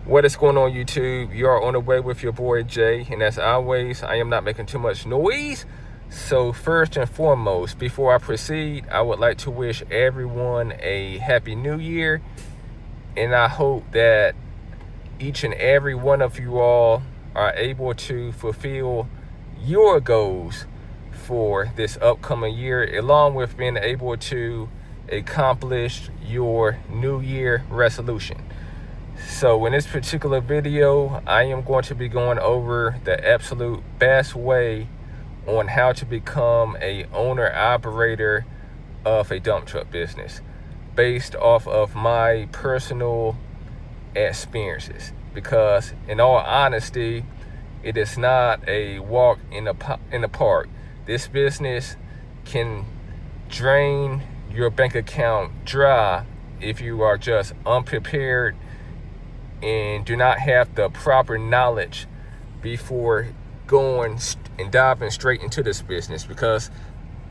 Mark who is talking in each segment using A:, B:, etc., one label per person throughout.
A: What is going on, YouTube? You are on the way with your boy Jay, and as always, I am not making too much noise. So first and foremost, before I proceed, I would like to wish everyone a happy new year, and I hope that each and every one of you all are able to fulfill your goals for this upcoming year, along with being able to accomplish your new year resolution. So in this particular video, I am going to be going over the absolute best way on how to become a owner operator of a dump truck business based off of my personal experiences, because in all honesty, it is not a walk in the park. This business can drain your bank account dry if you are just unprepared and do not have the proper knowledge before going and diving straight into this business. Because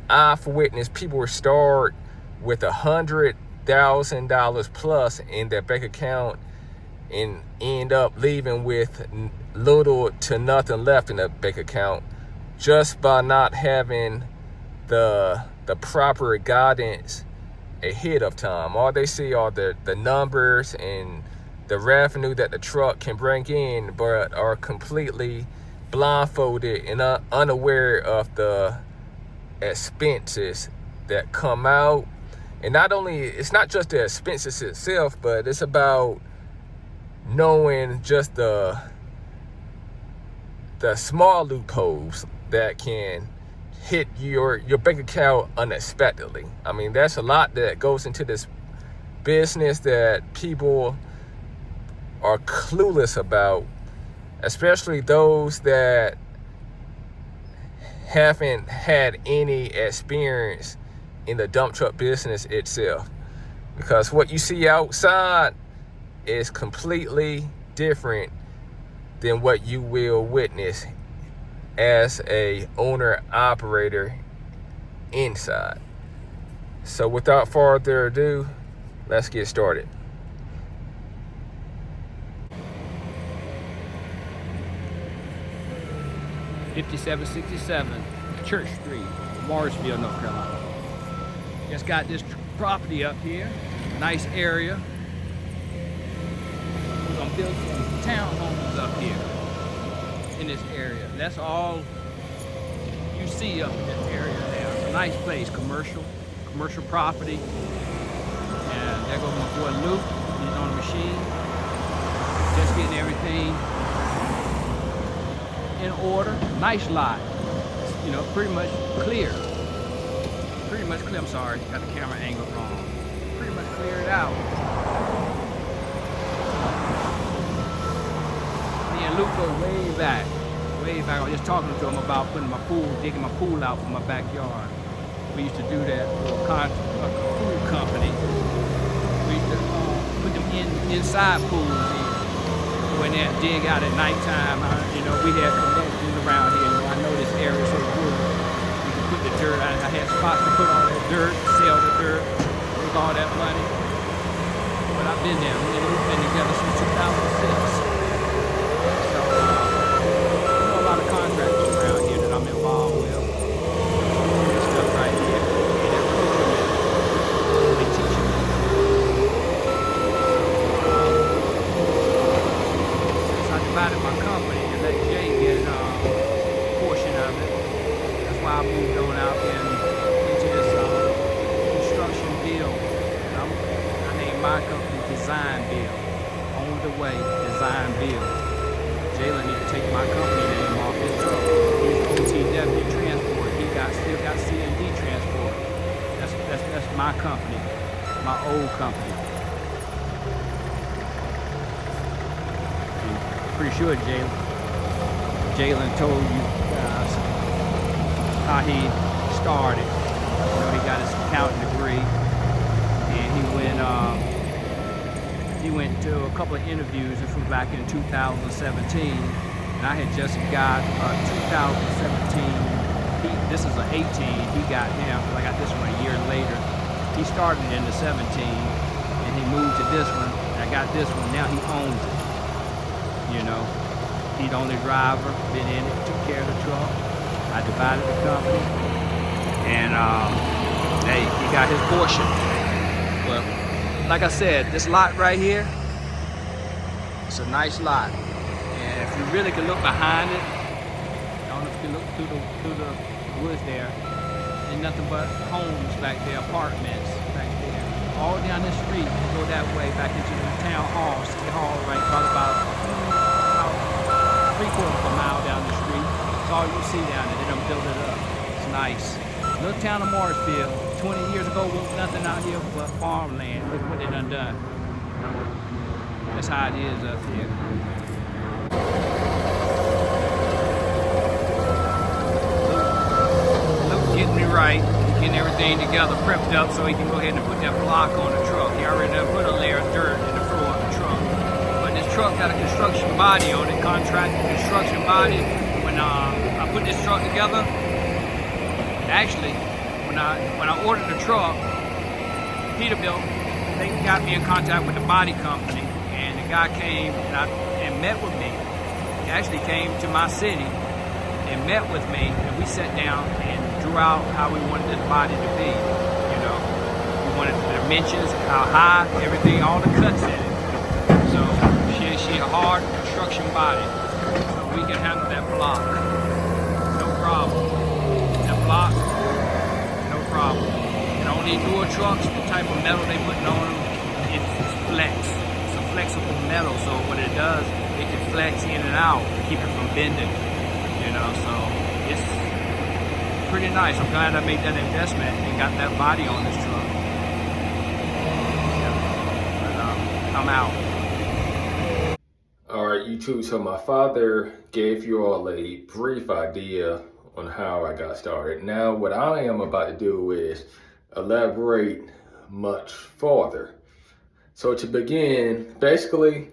A: I've witnessed people start with $100,000 plus in their bank account and end up leaving with little to nothing left in the bank account just by not having the proper guidance ahead of time. All they see are the numbers and the revenue that the truck can bring in, but are completely blindfolded and unaware of the expenses that come out. And not only, it's not just the expenses itself, but it's about knowing just the small loopholes that can hit your bank account unexpectedly. I mean, there's a lot that goes into this business that people are clueless about, especially those that haven't had any experience in the dump truck business itself. Because what you see outside is completely different than what you will witness as a owner operator inside. So without further ado, let's get started.
B: $5767 Church Street, Morrisville, North Carolina. Just got this property up here, nice area. We're gonna build some townhomes up here in this area. That's all you see up in this area there. It's a nice place, commercial property. And there goes my boy Luke, he's on the machine, just getting everything in order. Nice lot, you know, pretty much clear. I'm sorry, got the camera angle wrong. Pretty much cleared out. Me and Luke go way back. I was just talking to him about digging my pool out from my backyard. We used to do that for a pool company. We used to put them inside pools. Go in there and dig out at nighttime. You know, we had connections around here. You know, I know this area so good. We could put the dirt. I had spots to put all that dirt, sell the dirt, make all that money. But I've been there. We've been together since 2006. So, I know a lot of contractors around here that I'm involved with. This stuff right here. They teach you. I divided my company and let Jay get a portion of it. That's why I moved on out into this construction build. I named my company Design Build. On the way, Design Build. Jalen need to take my company name off his truck. He's OTW Transport. He still got C&D Transport. That's my company, my old company. Pretty sure Jalen told you how he started. You know, he got his accounting degree, and he went to a couple of interviews. This was back in 2017, and I had just got 2017. This is an 18. He got him. I got this one a year later. He started in the 17, and he moved to this one. And I got this one. Now he owns it. You know, he's the only driver, been in it, took care of the truck. I divided the company, and hey, he got his portion. But like I said, this lot right here, it's a nice lot. And if you really can look behind it, I don't know if you can look through the woods there, ain't nothing but homes back there, apartments back there. All down this street, you go that way back into the town hall, city hall, right, probably about 3/4 of a mile down the street. That's all you see down there. They done build it up. It's nice. Little town of Morrisville. 20 years ago, was nothing out here but farmland. Look what they done done. That's how it is up here. Luke getting it right, getting everything together, prepped up so he can go ahead and put that block on the truck. He already done put a layer of dirt in the floor of the truck. But this truck got a construction body on it, contracted construction body. When I put this truck together, actually, when I ordered the truck, Peterbilt, they got me in contact with the body company, and the guy came and met with me. He actually came to my city and met with me, and we sat down and drew out how we wanted this body to be. You know, we wanted the dimensions, how high, everything, all the cuts in it. So she a hard construction body, so we can handle that block, no problem. That block, no problem. And on these newer trucks, the type of metal they putting on them, it's flex. It's a flexible metal, so what it does, it can flex in and out, keep it from bending. You know, so it's pretty nice. I'm glad I made that investment and got that body on this truck. Yeah. But I'm out.
A: All right, YouTube. So my father gave you all a brief idea on how I got started. Now, what I am about to do is elaborate much farther. So to begin, basically,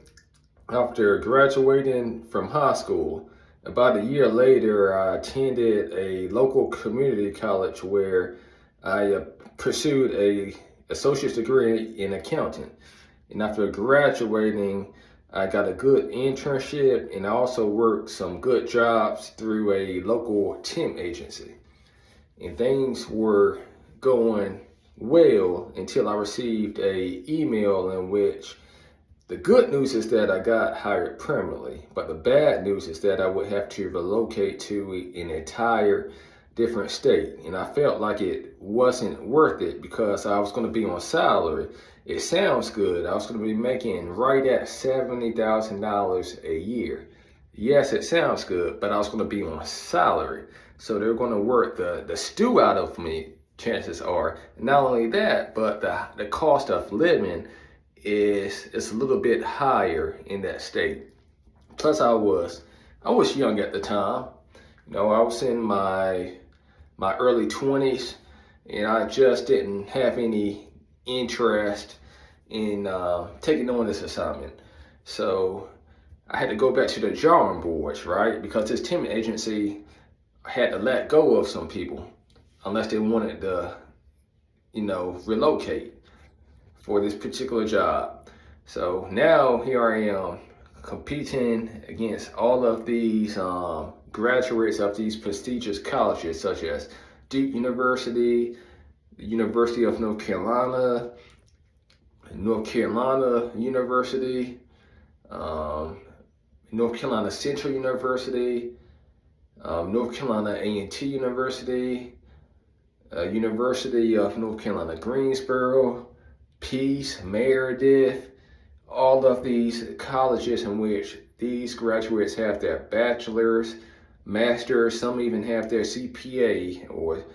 A: after graduating from high school, about a year later, I attended a local community college where I pursued a associate's degree in accounting. And after graduating, I got a good internship, and I also worked some good jobs through a local temp agency. And things were going well until I received a email in which the good news is that I got hired permanently, but the bad news is that I would have to relocate to an entire different state. And I felt like it wasn't worth it because I was going to be on salary. It sounds good. I was going to be making right at $70,000 a year. Yes, it sounds good, but I was going to be on salary. So they're going to work the stew out of me, chances are. Not only that, but the cost of living is a little bit higher in that state. Plus I was young at the time. You know, I was in my early 20s, and I just didn't have any interest in taking on this assignment. So I had to go back to the drawing boards, right? Because this temp agency had to let go of some people unless they wanted to, relocate for this particular job. So now here I am competing against all of these graduates of these prestigious colleges such as Duke University, the University of North Carolina University, North Carolina Central University, North Carolina A&T University, University of North Carolina Greensboro, Peace, Meredith, all of these colleges in which these graduates have their bachelor's, master's, some even have their CPA or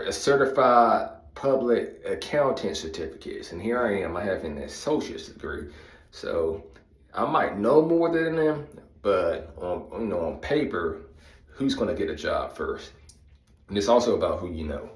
A: a certified public accounting certificates. And here I am, I have an associate's degree. So I might know more than them, but on paper, who's going to get a job first? And it's also about who you know.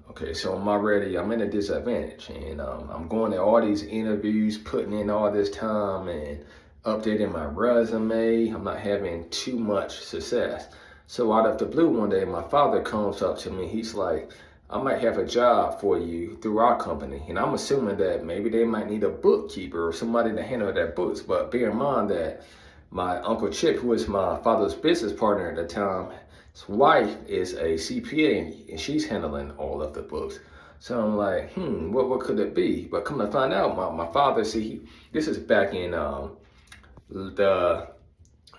A: Okay, so I'm in a disadvantage, and I'm going to all these interviews, putting in all this time and updating my resume. I'm not having too much success. So out of the blue one day, my father comes up to me. He's like, I might have a job for you through our company. And I'm assuming that maybe they might need a bookkeeper or somebody to handle their books. But bear in mind that my Uncle Chip, who was my father's business partner at the time, his wife is a CPA and she's handling all of the books. So I'm like, what could it be? But come to find out, my father, this is back in the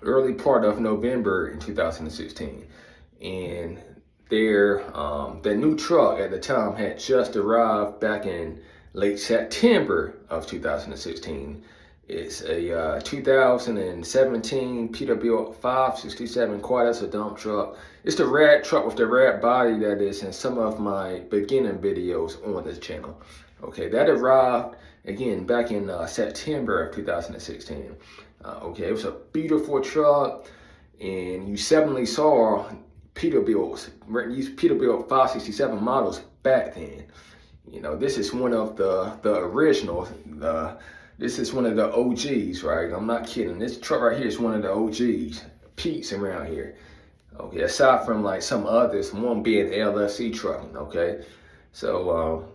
A: early part of November in 2016. And their new truck at the time had just arrived back in late September of 2016. It's a 2017 Peterbilt 567 quad. That's a dump truck. It's the red truck with the red body that is in some of my beginning videos on this channel. Okay, that arrived again back in September of 2016. Okay, it was a beautiful truck, and you suddenly saw Peterbilts, these Peterbilt 567 models back then. You know, this is one of the originals. This is one of the OGs, right? I'm not kidding. This truck right here is one of the OGs, Pete's around here. Okay, aside from like some others, one being LFC trucking. Okay, so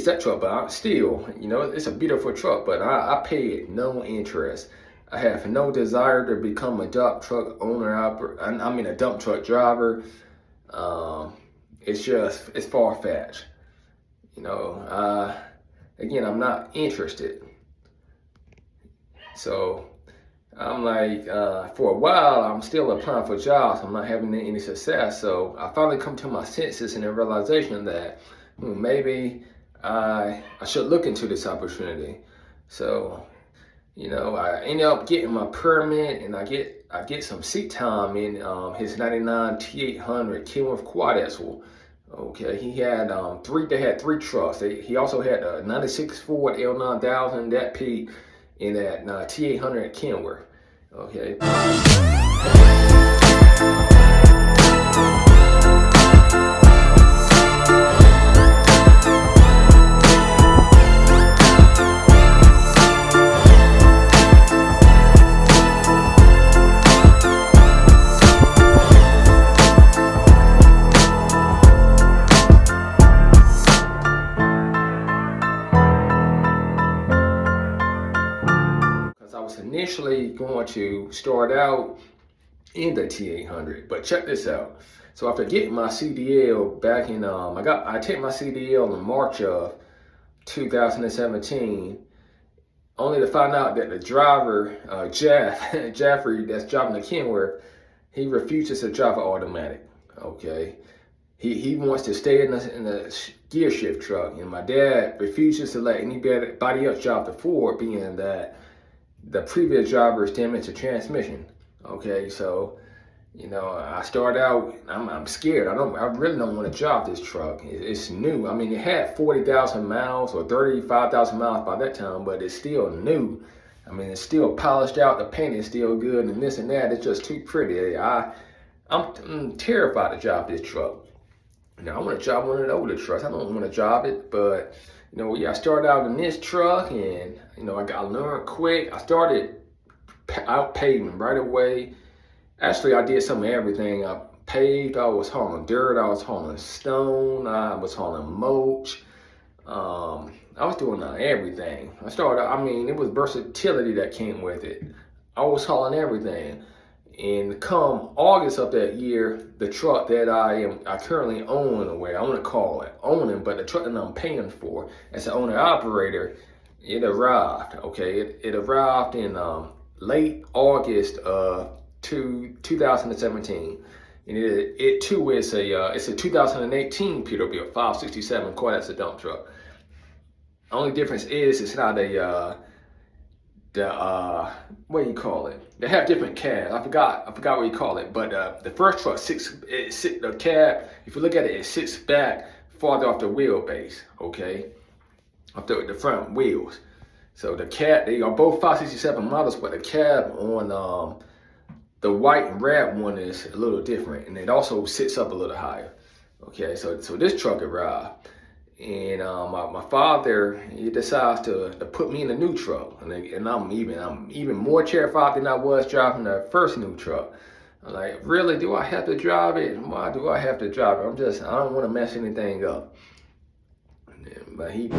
A: that truck, but still, you know, it's a beautiful truck, but I paid no interest. I have no desire to become a dump truck owner, a dump truck driver. It's far-fetched. You know, again, I'm not interested. So I'm like, for a while, I'm still applying for jobs. I'm not having any success. So I finally come to my senses and a realization that maybe I should look into this opportunity. So, you know, I ended up getting my permit, and I get some seat time in his 99 T800 Kenworth quad axle. Okay, they had three trucks. He also had a 96 Ford L9000 that Pete in that T800 Kenworth. Okay. Initially going to start out in the T800, but check this out. So after getting my CDL back in, I took my CDL in March of 2017, only to find out that the driver, Jeffrey, that's driving the Kenworth, he refuses to drive an automatic. Okay, he wants to stay in the gear shift truck, and my dad refuses to let anybody else drive the Ford, being that the previous driver is damaged the transmission. Okay, so, you know, I start out, I'm scared. I really don't want to drive this truck. It's new. I mean, it had 40,000 miles or 35,000 miles by that time, but it's still new. I mean, it's still polished out. The paint is still good, and this and that. It's just too pretty. I'm terrified to drive this truck. You know, I want to drive one of the older trucks. I don't want to drive it, but you know, I started out in this truck, and you know, I learned quick. I started out paving right away. Actually, I did some of everything. I paved, I was hauling dirt, I was hauling stone, I was hauling mulch. I was doing everything. It was versatility that came with it. I was hauling everything. And come August of that year, the truck that I currently own, the way I want to call it, owning, but the truck that I'm paying for as an owner operator, it arrived. Okay, it arrived in late August of 2017, and it too is it's a 2018 Peterbilt 567 quad. That's a dump truck. Only difference is it's not what do you call it? They have different cabs. I forgot what you call it. But the first truck the cab. If you look at it, it sits back farther off the wheelbase. Okay, off the front wheels. So the cab, they are both 567 models, but the cab on the white and red one is a little different, and it also sits up a little higher. Okay, so this truck arrived. And my father, he decides to put me in a new truck, and I'm even more terrified than I was driving the first new truck. I'm like, really? Do I have to drive it? Why do I have to drive it? I don't want to mess anything up. But he.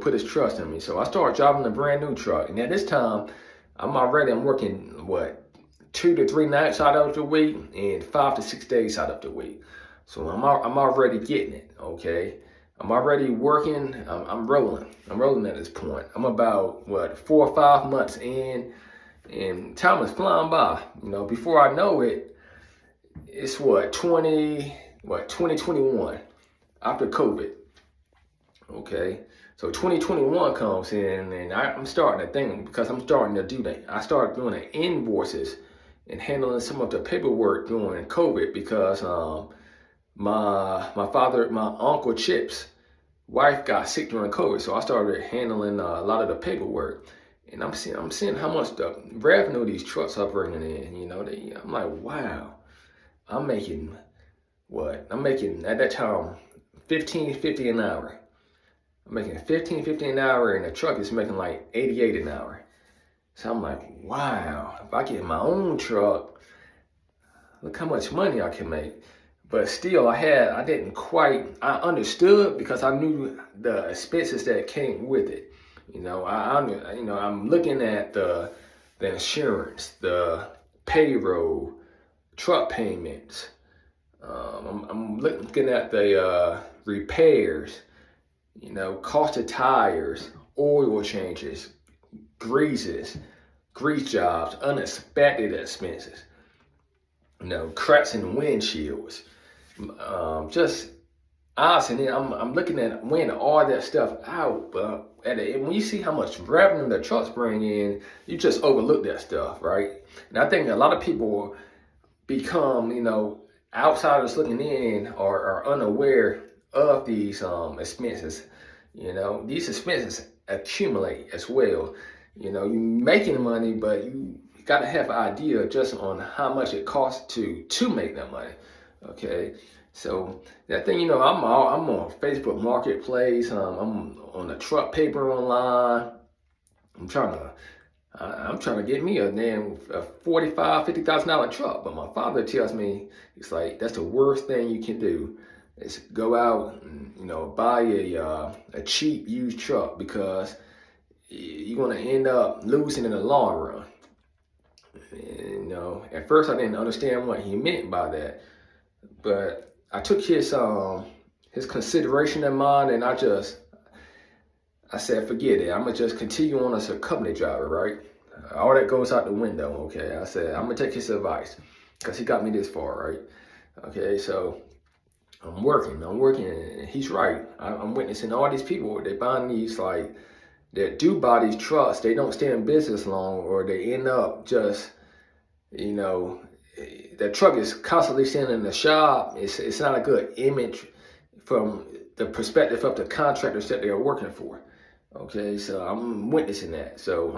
A: Put his trust in me. So I started driving a brand new truck. And at this time, I'm working, 2 to 3 nights out of the week and 5 to 6 days out of the week. So I'm already getting it, okay? I'm already working, I'm rolling at this point. I'm about, 4 or 5 months in, and time is flying by. Before I know it, it's 2021, after COVID, okay? So 2021 comes in, and I'm starting to think, because I'm starting to do that. I started doing the invoices and handling some of the paperwork during COVID, because my uncle Chip's wife got sick during COVID. So I started handling a lot of the paperwork, and I'm seeing how much the revenue these trucks are bringing in. I'm like, wow, I'm making at that time $15.50 an hour. I'm making $15.50 an hour, and the truck is making like $88 an hour. So I'm like, wow, if I get my own truck, look how much money I can make. But still, I understood, because I knew the expenses that came with it. I'm looking at the insurance, the payroll, truck payments. I'm looking at the repairs. Cost of tires, oil changes, grease jobs, unexpected expenses, cracks in windshields, just odds. And then I'm looking at weighing all that stuff out. But when you see how much revenue the trucks bring in, you just overlook that stuff, right? And I think a lot of people become, outsiders looking in, or are unaware of these expenses. These expenses accumulate as well. You're making money, but you got to have an idea just on how much it costs to make that money. Okay, so that thing, I'm on Facebook Marketplace. I'm on the truck paper online. I'm trying to get me a damn $45,000-$50,000 truck, but my father tells me, it's like, that's the worst thing you can do, is go out and buy a cheap used truck, because you're going to end up losing in the long run. At first I didn't understand what he meant by that, but I took his consideration in mind, and I said, forget it. I'm gonna just continue on as a company driver, right? All that goes out the window, okay? I said, I'm gonna take his advice, because he got me this far, right? Okay, so I'm working, and he's right. I'm witnessing all these people, they buying these, that do buy these trucks, they don't stay in business long, or they end up just
C: you know, the truck is constantly sitting in the shop. It's not a good image from the perspective of the contractors that they are working for. Okay, so I'm witnessing that. So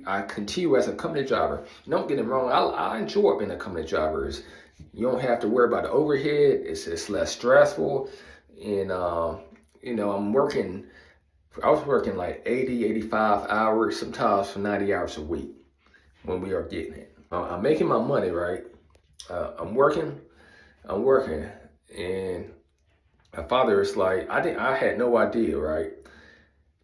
C: I continue as a company driver. Don't get me wrong, I enjoy being a company driver. You don't have to worry about the overhead. It's less stressful. And I was working like 80, 85 hours, sometimes for 90 hours a week when we are getting it. I'm making my money, right? I'm working, and my father is like, I had no idea, right,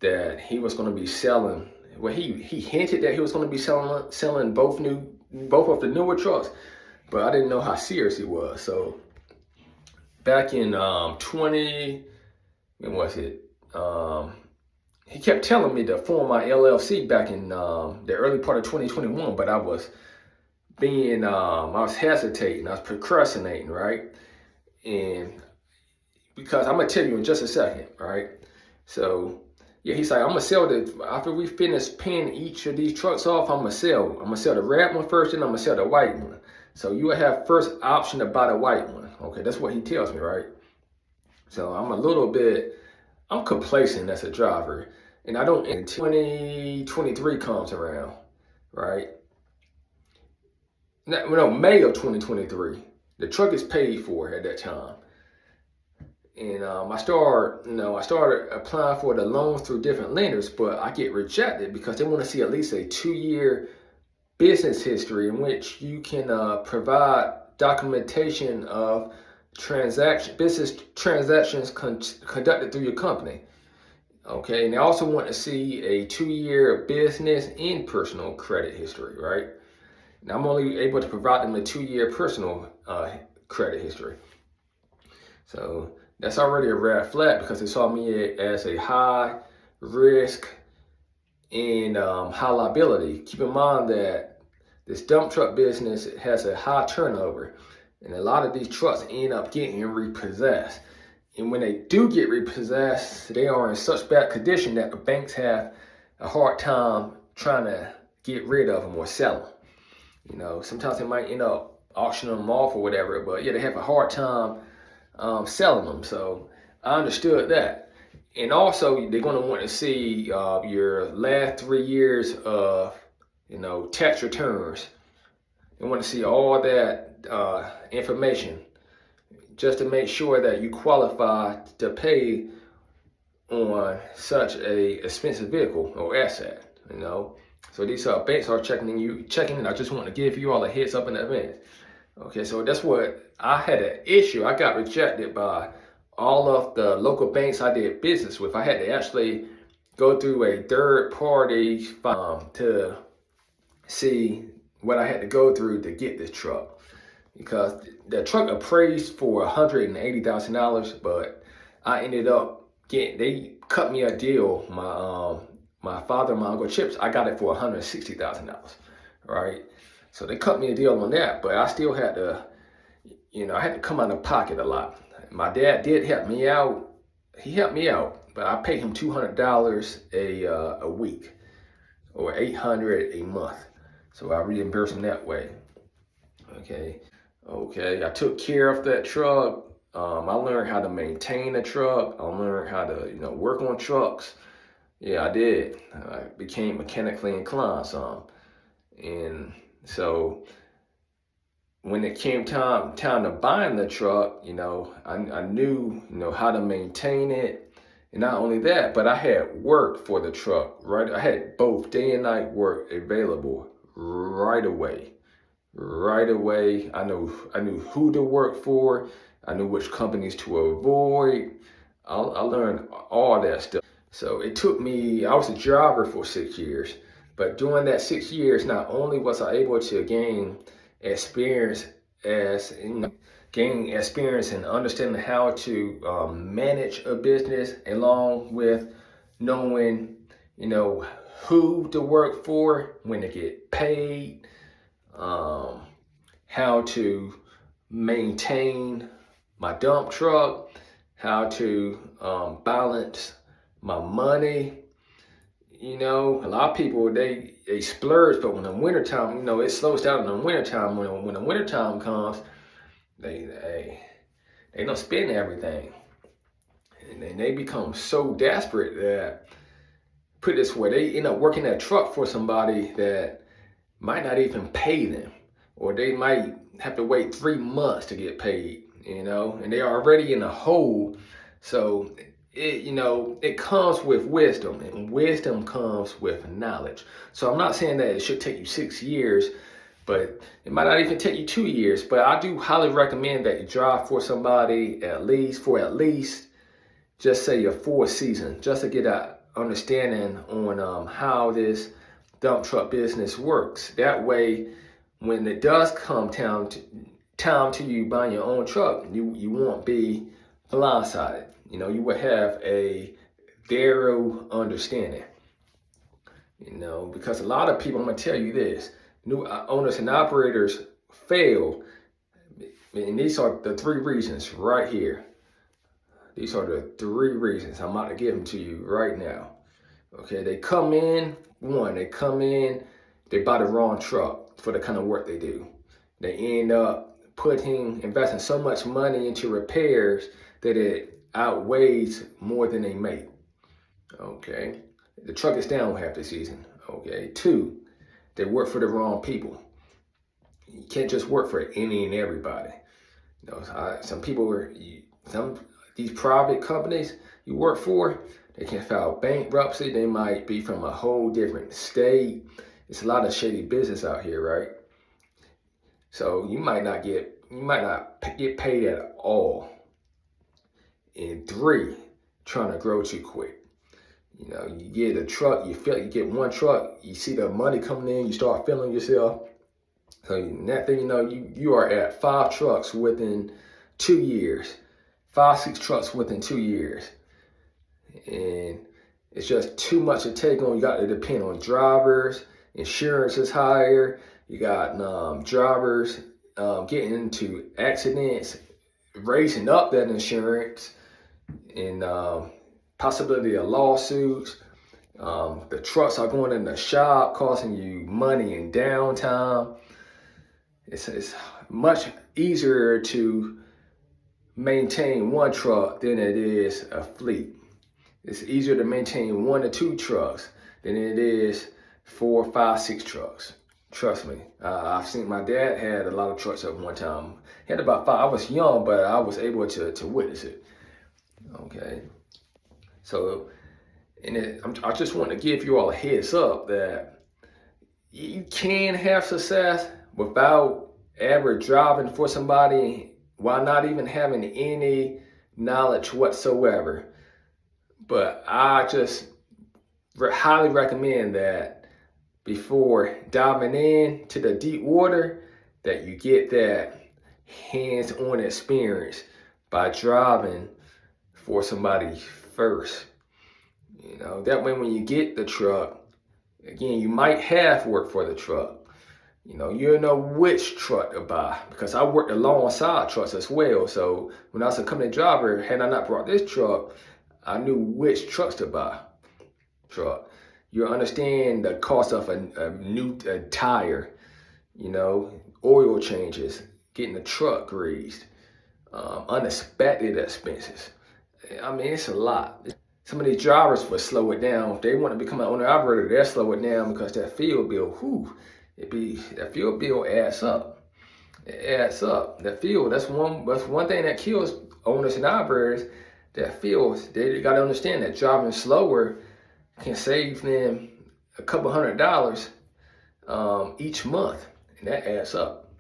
C: that he was going to be selling. Well, he hinted that he was going to be selling both of the newer trucks, but I didn't know how serious he was. So back in 20, when was it? He kept telling me to form my LLC back in the early part of 2021, but I was hesitating, I was procrastinating, right? And because I'm gonna tell you in just a second, right? So yeah, he's like, I'm gonna sell after we finish paying each of these trucks off. I'm gonna sell the red one first, and I'm gonna sell the white one. So you will have first option to buy the white one. Okay, that's what he tells me, right? So I'm complacent as a driver, and I don't until 2023 comes around, right? May of 2023. The truck is paid for at that time. And I started applying for the loans through different lenders, but I get rejected because they want to see at least a 2-year business history in which you can provide documentation of business transactions conducted through your company. Okay, and they also want to see a 2-year business and personal credit history, right? And I'm only able to provide them a 2-year personal credit history. So that's already a red flag because they saw me as a high risk and high liability. Keep in mind that this dump truck business has a high turnover, and a lot of these trucks end up getting repossessed. And when they do get repossessed, they are in such bad condition that the banks have a hard time trying to get rid of them or sell them. You know, sometimes they might end up auctioning them off or whatever, but yeah, they have a hard time selling them. So I understood that. And also, they're going to want to see your last 3 years of, tax returns. They want to see all that information just to make sure that you qualify to pay on such a expensive vehicle or asset, So these banks are checking in. I just want to give you all a heads up in advance. Okay, so that's what I had an issue. I got rejected by all of the local banks I did business with. I had to actually go through a third party to see what I had to go through to get this truck. Because the truck appraised for $180,000, but I ended up they cut me a deal. My father and my uncle Chips, I got it for $160,000, right? So they cut me a deal on that, but I still had to, I had to come out of pocket a lot. My dad did help me out. He helped me out, but I paid him $200 a week or $800 a month. So I reimbursed him that way. Okay, I took care of that truck. I learned how to maintain a truck. I learned how to, work on trucks. Yeah, I did. I became mechanically inclined some. And so when it came time to buying the truck, I knew, how to maintain it. And not only that, but I had work for the truck, right? I had both day and night work available right away. I knew who to work for. I knew which companies to avoid. I learned all that stuff. So it took me, I was a driver for 6 years, but during that 6 years, not only was I able to gain experience in understanding how to manage a business, along with knowing, who to work for, when to get paid, how to maintain my dump truck, how to balance my money, you know, a lot of people, they splurge, but when the wintertime, you know, it slows down in the wintertime. When the wintertime comes, they don't spend everything. And then they become so desperate that, put it this way, they end up working that truck for somebody that might not even pay them, or they might have to wait 3 months to get paid, you know, and they are already in a hole. So it comes with wisdom, and wisdom comes with knowledge. So I'm not saying that it should take you 6 years, but it might not even take you 2 years. But I do highly recommend that you drive for somebody at least just say a 4 season, just to get an understanding on how this dump truck business works. That way, when it does come time to you buying your own truck, you won't be blindsided. You know, you will have a thorough understanding. You know, because a lot of people, I'm gonna tell you this, new owners and operators fail, and these are the 3 reasons right here. These are the 3 reasons. I'm about to give them to you right now. Okay, they come in, they buy the wrong truck for the kind of work they do. They end up investing so much money into repairs that it outweighs more than they make. Okay, the truck is down half the season. Okay, 2, they work for the wrong people. You can't just work for any and everybody. You know, these private companies you work for, they can file bankruptcy. They might be from a whole different state. It's a lot of shady business out here, right? So you might not get paid at all. And 3, trying to grow too quick. You know, you get a truck, you get 1 truck, you see the money coming in, you start feeling yourself. So that thing, you know, you are at 5 trucks within 2 years, 5-6 trucks within 2 years. And it's just too much to take on. You got to depend on drivers. Insurance is higher. You got drivers getting into accidents, raising up that insurance, and possibility of lawsuits. The trucks are going in the shop, costing you money and downtime. It's much easier to maintain 1 truck than it is a fleet. It's easier to maintain 1 to 2 trucks than it is 4, 5, 6 trucks. Trust me. I've seen, my dad had a lot of trucks at one time. He had about 5. I was young, but I was able to witness it. Okay. So, I just want to give you all a heads up that you can have success without ever driving for somebody while not even having any knowledge whatsoever. But I just highly recommend that before diving into the deep water, that you get that hands-on experience by driving for somebody first. You know, that way when you get the truck, again, you might have worked for the truck. You know, you know which truck to buy, because I worked alongside trucks as well. So when I was a company driver, had I not brought this truck, I knew which trucks to buy. You understand the cost of a new tire, you know, oil changes, getting the truck greased, unexpected expenses. I mean, it's a lot. Some of these drivers will slow it down. If they want to become an owner operator, they'll slow it down because that fuel bill, that fuel bill adds up. It adds up. That fuel, that's one thing that kills owners and operators. That fuel, they got to understand that driving slower can save them a couple $100 each month, and that adds up.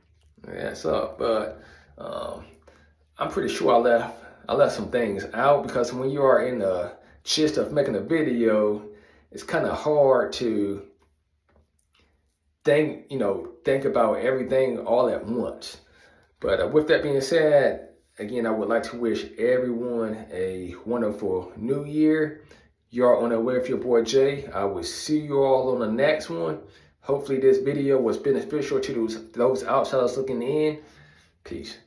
C: But I'm pretty sure I left some things out, because when you are in the gist of making a video, it's kind of hard to think about everything all at once. But with that being said, again, I would like to wish everyone a wonderful new year. You are on the way with your boy Jay. I will see you all on the next one. Hopefully this video was beneficial to those outsiders looking in. Peace.